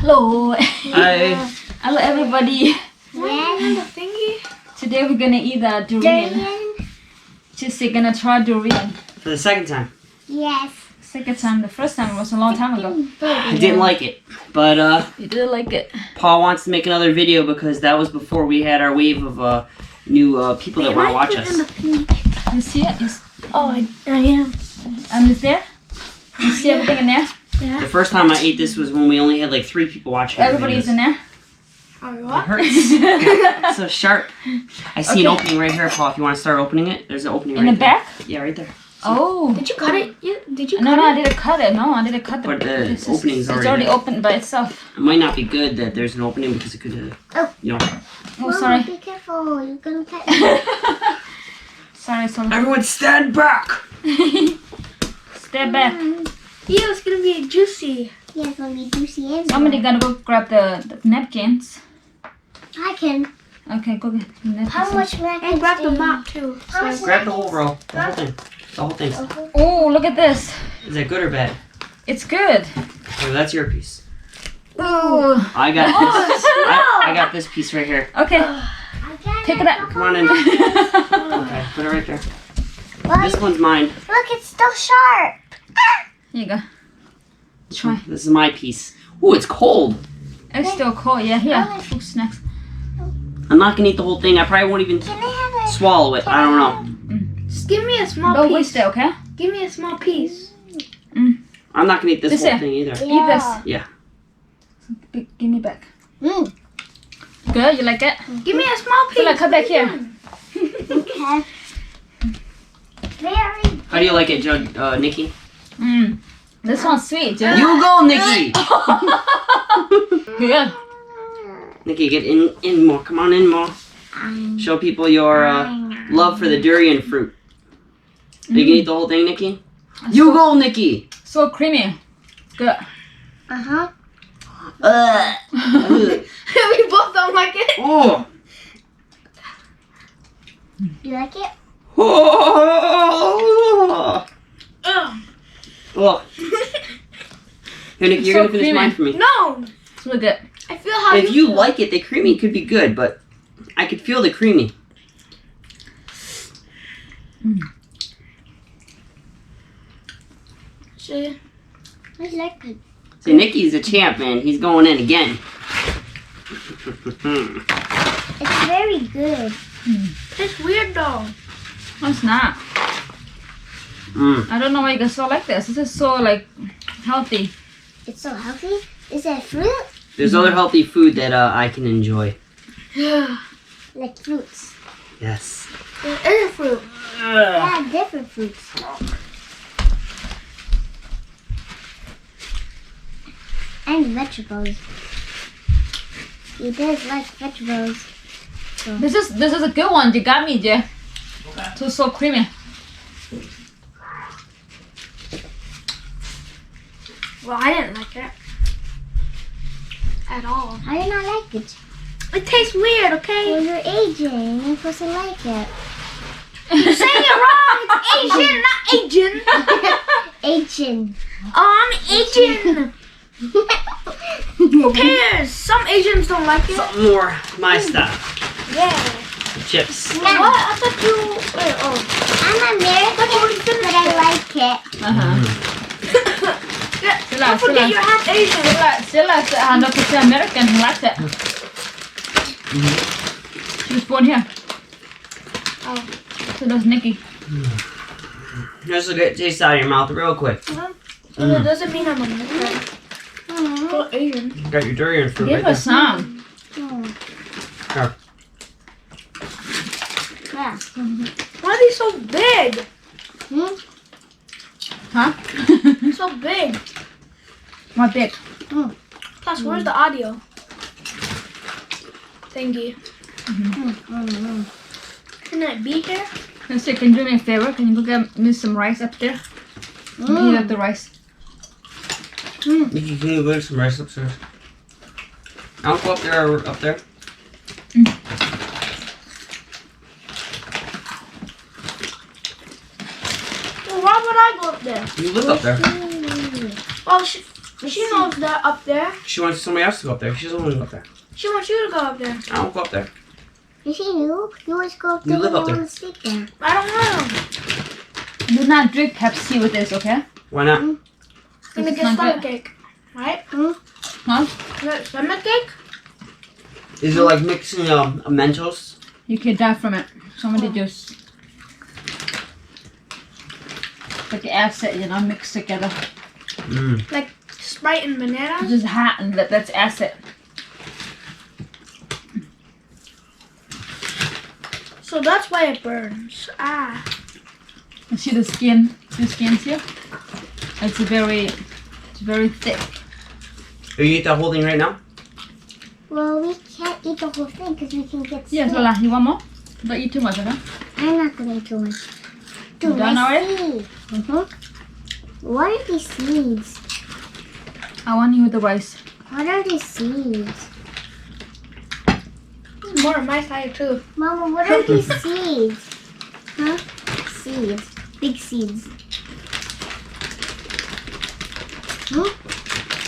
Hello. Hi. Hello everybody. Yeah. Thingy. Today we're gonna eat a durian. Just gonna try durian. For the second time. Yes. Second time. The first time was a long time ago. I didn't like it, but You didn't like it. Paul wants to make another video because that was before we had our wave of new people that want to watch us. You see it? Oh, I am. It's there. You see everything in there? The first time I ate this was when we only had like 3 people watching. Everybody's in there. Oh, It what? hurts. It's so sharp. I see an Okay. opening right here, Paul. If you want to start opening it, there's an opening In right the there. back? Yeah, right there. Oh. Did you cut it? Did you No, cut no, it? I didn't cut it. No, I didn't cut But the this opening's It's already already there. open by itself. It might not be good that there's an opening because it could, you know. Oh, sorry. Be careful. You're gonna cut Sorry. Everyone stand back! Step back. Yeah, it's gonna be juicy. Yeah, it's gonna be juicy and Somebody gonna go grab the napkins. I can. Okay, go get the napkins. How much more? And grab the mop too. How much Grab the whole row. The whole thing. The whole thing. Oh, look at this. Is that good or bad? It's good. Oh, that's your piece. Ooh. I got this. I got this piece right here. Okay, I got take it out. Come on in. Okay, put it right there. Well, This one's mine. look, it's still sharp. Here you go. Try. This is my piece. Ooh, it's cold. It's still cold. Yeah, here. Food snacks. I'm not gonna eat the whole thing. I probably won't even Can I have a? swallow it. I don't know. Just give me a small Don't piece. waste it, okay? Give me a small piece. I'm not gonna eat this This whole here. thing either. Eat this. Yeah. Give me back. Mm. Good? You like it? Give me a small piece. So like, come back here. Okay. Very. How do you like it, Nikki? This one's sweet, dude. You go, Nikki. Good. Nikki, get in more. Come on in more. Show people your love for the durian fruit. Are you gonna eat the whole thing, Nikki? You go, Nikki. So creamy. Good. Uh-huh. Ugh. We both don't like it. Oh. Do you like it? Oh. Ugh. Oh. Here, Nikki, you're So gonna finish creamy. mine for me. No. It's really good. I feel how If you feel. like it, the creamy could be good, but I could feel the creamy. See? I like it. See, Nikki's a champ, man. He's going in again. It's very good. It's weird though. It's not. I don't know why you guys so like this. This is so like healthy. It's so healthy. Is that fruit? There's other healthy food that I can enjoy. Like fruits. Yes. It is a fruit. Yeah, different fruits. And vegetables. He does like vegetables. This is a good one. You got me, Jay. It's so creamy. Well, I didn't like it. At all. I do not like it. It tastes weird, okay? Well, you're Asian. You're supposed to like it. You're saying it wrong. It's Asian, not Asian. Asian. I'm Asian. Who cares? Some Asians don't like it. Something more my style. Yeah. Chips. What? I thought you. Wait, oh. I'm American, but I like it. Yeah, Sila, don't forget sila. you're half Asian. Still 100% American. He likes it. She was born here. Oh. So does Nikki. Just look at taste out of your mouth real quick. It doesn't mean I'm American. I'm Asian. Got your durian fruit Give right her there. some. Here. Yeah. Why are they so big? Huh? So big. What big? Plus, where's the audio? Thingy. Can I be here? Let's see, can you do me a favor? Can you go get me some rice up there? Heat up the rice. Nikki, can you go get some rice upstairs? I'll go up there. Well, why would I go up there? You live up there. Well, She knows that up there. She wants somebody else to go up there. She doesn't want to go up there. She wants you to go up there. I don't go up there. You see, you always go up You there live when up you there. want to sleep there. I don't know. Do not drink Pepsi with this, okay? Why not? Gonna This is get not stomach good. ache. Right? Huh? Get stomach ache? Is it like mixing a Mentos? You can die from it. Somebody just like acid, you know, mixed together. Like Sprite and bananas? Just hot and that's acid. So that's why it burns. Ah. You see the skin? See the skins here? It's very thick. Are you eat that whole thing right now? Well, we can't eat the whole thing because we can get sick. Yes, Lola, you want more? Don't eat too much, okay? I'm not going to eat too much. You done already? Mm-hmm. What are these seeds? I want you with the rice. What are these seeds? There's more on my side too. Mama, what are these seeds? Huh? Seeds. Big seeds.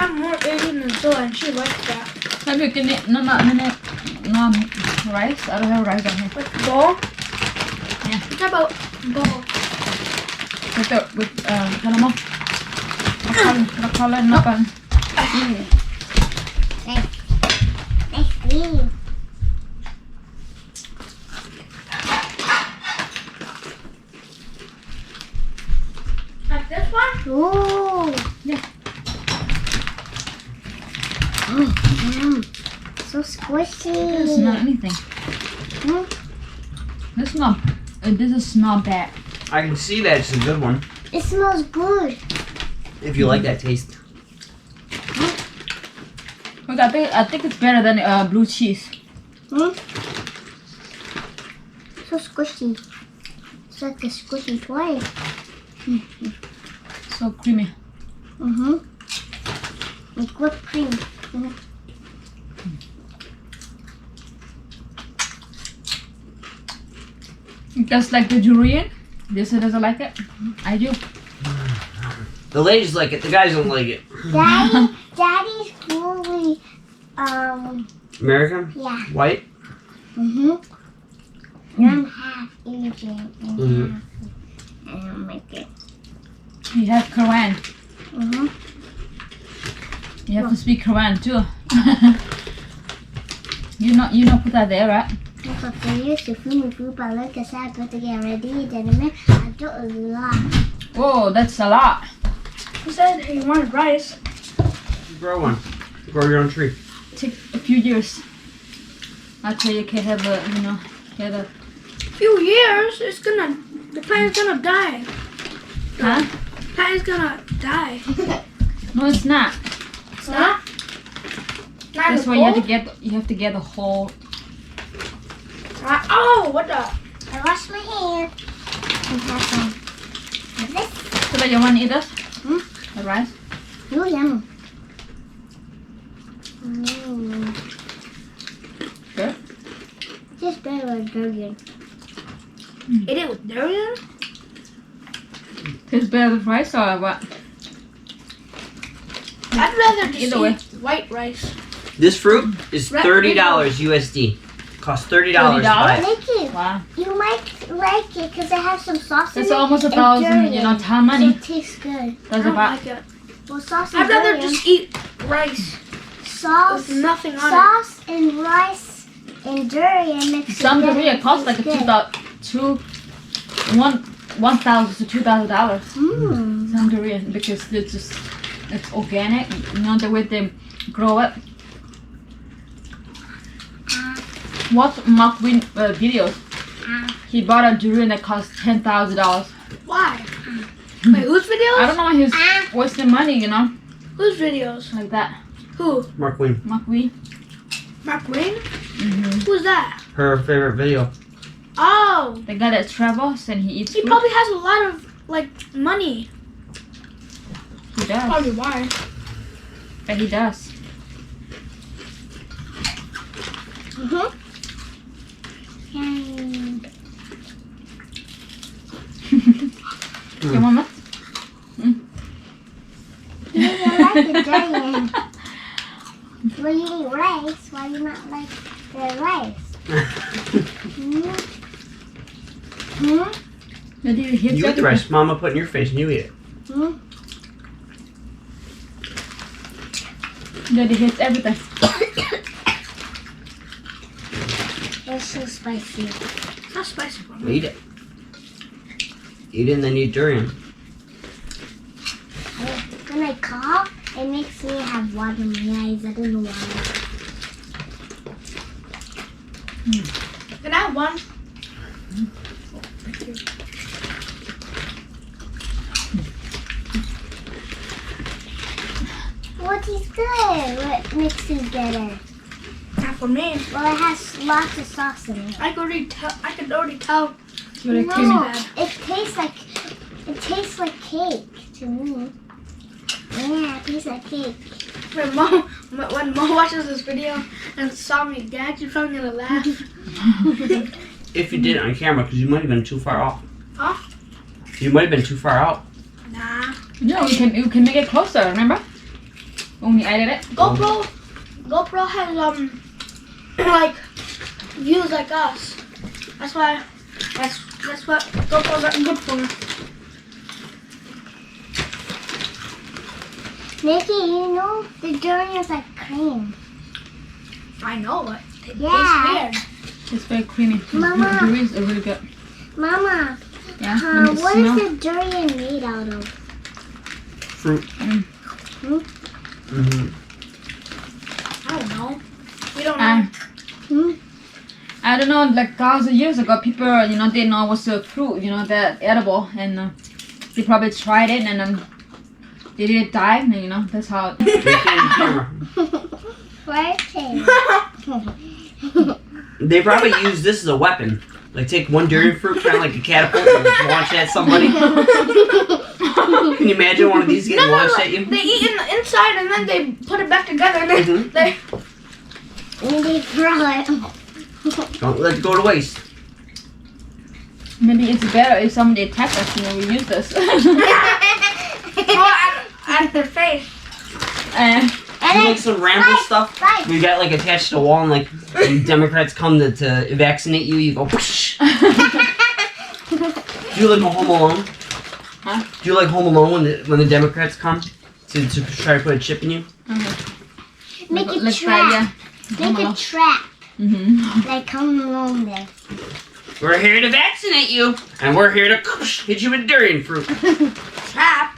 I'm more Asian than Zola and she likes that. Have you can eat no rice? I don't have rice on here. With bowl? Yeah. What about bowl? With calamari. Bakala na pan. Nice green. Like this one? Ooh. Yeah. So squishy. It's not anything. This doesn't smell bad. I can see that it's a good one. It smells good. If you like that taste. Look, I think it's better than blue cheese. So squishy. It's like a squishy toy. So creamy. Like whipped cream. Just like the durian. This doesn't like it. I do. The ladies like it. The guys don't like it. Daddy's fully, American? yeah. White? I'm half Asian and half. I don't like it. You have Korean. You have to speak Korean too. you know put that there, right? Whoa, that's a lot. He said he wanted rice. Grow one. Grow your own tree. Take a few years. That's how you can have get a. Few years, the plant's gonna die. Huh? Plant's gonna die. No, it's not. It's not? Not That's in why the you cold? have to get the whole. Oh, what the? I washed my hair. And have some of this. So that you want to eat this? The rice? Oh, yum. Good. Just better with Durian. Eat it with durian? Tastes better with rice or what? I'd rather just Either way. eat white rice. This fruit is $30 USD. Costs $30 to buy it. Nikki, Wow. you might like it because it has some sauce in That's it. almost and 1,000, durian. how money? So it tastes good. I That's don't about. like it. Well, sauce and I'd rather durian. just eat rice sauce, with nothing on sauce and rice and durian mixed Some together. durian costs like $1,000 to $2,000. Some durian because it's organic. You know the way they grow it. Watch Mark Win videos. He bought a durian that cost $10,000. Why? Wait, whose videos? I don't know why he's wasting money, you know, Whose videos? like that. Who? Mark Wayne. Mark Win. Mark Green? Mm-hmm. Who's that? Her favorite video. Oh, The guy that travels and he eats he food. probably has a lot of money. He does. Probably why. But he does. Your mama? You like the durian. But you eat rice. Why you not like the rice? Maybe it hits You eat the everything. rest. Mama put in your face and you eat it. Maybe it hits everything. It's so spicy. It's not spicy for me. Eat it. Eat it and then eat durian. When I cough, it makes me have water in my eyes. I don't know why. Can I have one? What is good? What makes it better? Not for me. Well, it has lots of sauce in it. I could already tell. Very creamy. No, it tastes like cake to me. Yeah, it tastes like cake. When Mom watches this video and saw me gag, she's probably gonna laugh. If you did it on camera, because you might have been too far off. Huh? You might have been too far out. Nah. No, you can make it closer, remember? When we edited it. GoPro has like views like us. That's why that's what GoPros are good for. Nikki, you know the durian is like cream. I know, but it Yeah. tastes It's very creamy. Mama. The durians are really good. Mama, Yeah. Let me what smell. is the durian made out of? Fruit. weird. I don't know. We don't know. I don't know, like thousands of years ago, people, didn't know what's a fruit, that edible, and they probably tried it, and they didn't die, and that's how. They probably use this as a weapon. Like take one durian fruit, kind of like a catapult, and launch it at somebody. Can you imagine one of these getting launched at you? They eat in the inside and then they put it back together and then they And they throw it. Don't let it go to waste. Maybe it's better if somebody attacks us, we use this. at their face. Do like some Rambo stuff? Right. You got like attached to a wall and like when Democrats come to vaccinate you, you go whoosh. Do you like a Home Alone? Huh? Do you like Home Alone when the Democrats come to try to put a chip in you? Make a Like trap. that, yeah. Make a trap. Like come along there. We're here to vaccinate you, and we're here to hit you with durian fruit. Trap.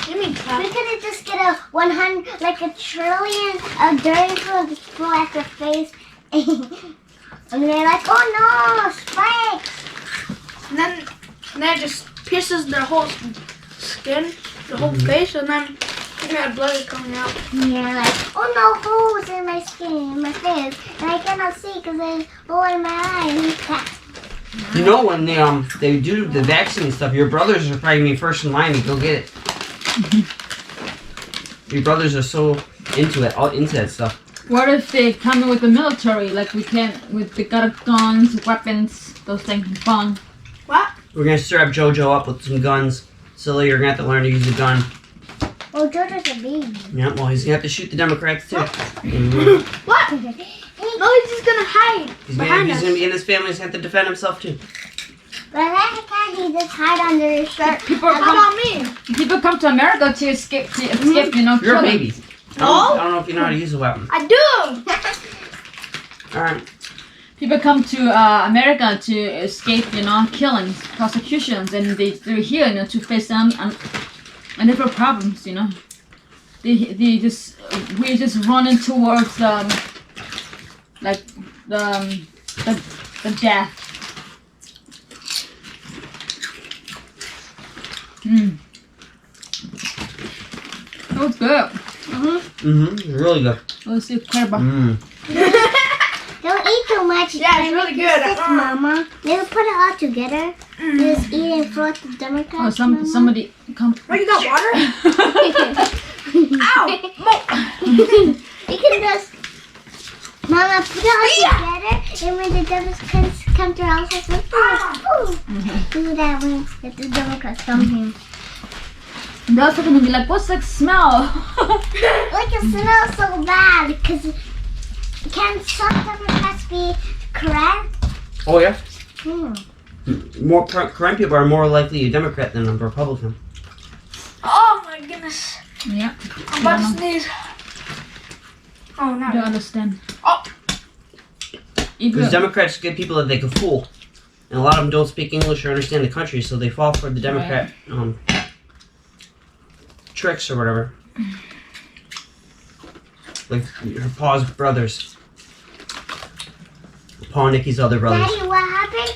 You mean trap? We could just get a 100, like a trillion of durian fruit and just throw at their face. And they're like, oh no, spikes. And then it just pierces their whole skin, the whole face, and then that blood is coming out. And you're like, oh no, holes in my skin, in my face. And I cannot see because there's a hole in my eye. You know when they do the vaccine stuff, your brothers are probably gonna be first in line to go get it. Your brothers are so into it, all into that stuff. What if they come in with the military, like we can, with the guns, weapons, those things, fun. What? We're gonna strap JoJo up with some guns. Silly, you're gonna have to learn to use a gun. Oh, Jojo's a baby. Yeah, well, he's gonna have to shoot the Democrats too. What? No, he's just gonna hide behind us. He's gonna be in his family. He's gonna have to defend himself too. But how can he just hide under his shirt? People How come, about me? people come to America to escape, You're a killing. baby. I don't know if you know how to use a weapon. I do. Alright. People come to America to escape, killings, prosecutions, and they're here, to face them and different problems, we just running towards like the death. That was good. Really good. It was incredible. Don't eat too much. Yeah, it's really good. Sick, Mama. Never put it all together. Just eat and throw it to Democrats. Oh, somebody come. Oh, you got water? Ow! You can just, Mama, put it all together, and when the Democrats come to our house, do that when the Democrats come here. Girls are gonna be like, what's that smell? Like it smells so bad because can some Democrats be correct? Oh yeah. Hmm. More current people are more likely a Democrat than a Republican. Oh my goodness. Yeah. I'm about to sneeze. Oh no. I don't understand. Oh. Because Democrats get people that they can fool. And a lot of them don't speak English or understand the country, so they fall for the Democrat tricks or whatever. Like her Pa's brothers. Pa and Nikki's other brothers. Daddy, what happened?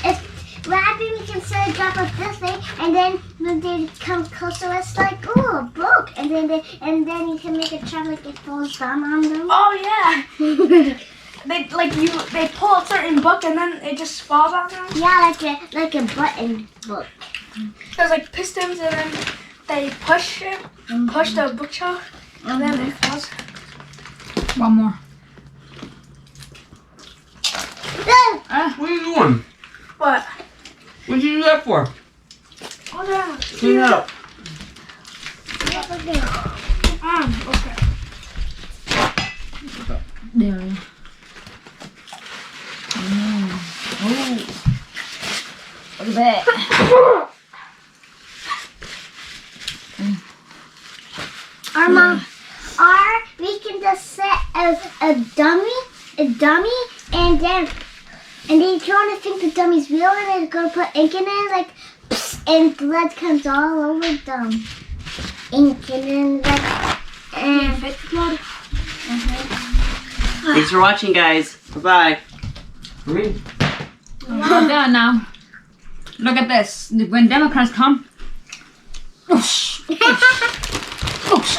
If what happened? We can set a drop of this thing, and then when they come closer, it's like, oh, a book, and then you can make a trap like it falls down on them. Oh yeah. They pull a certain book and then it just falls on them. Yeah, like a button book. There's like pistons and then they push it, push the bookshelf, and then it falls. One more. What are you doing? What? What did you do that for? Oh yeah. Clean it up. Okay. There. Oh. Look at that. Our mom, we can just set a dummy, and then if you want to think the dummy's real, and it's gonna put ink in it, like, and blood comes all over them. Ink and then Fake blood. Thanks for watching, guys. Bye-bye. For me. I'm done now. Look at this. When Democrats come, whoosh, whoosh, whoosh,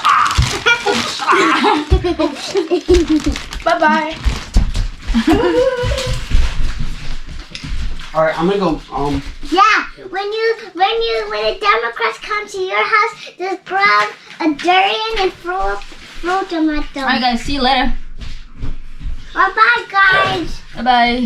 Bye bye. Alright, I'm gonna go, yeah, when the Democrats come to your house, just grab a durian and throw them at them. Alright guys, see you later. Bye bye, guys. Bye bye.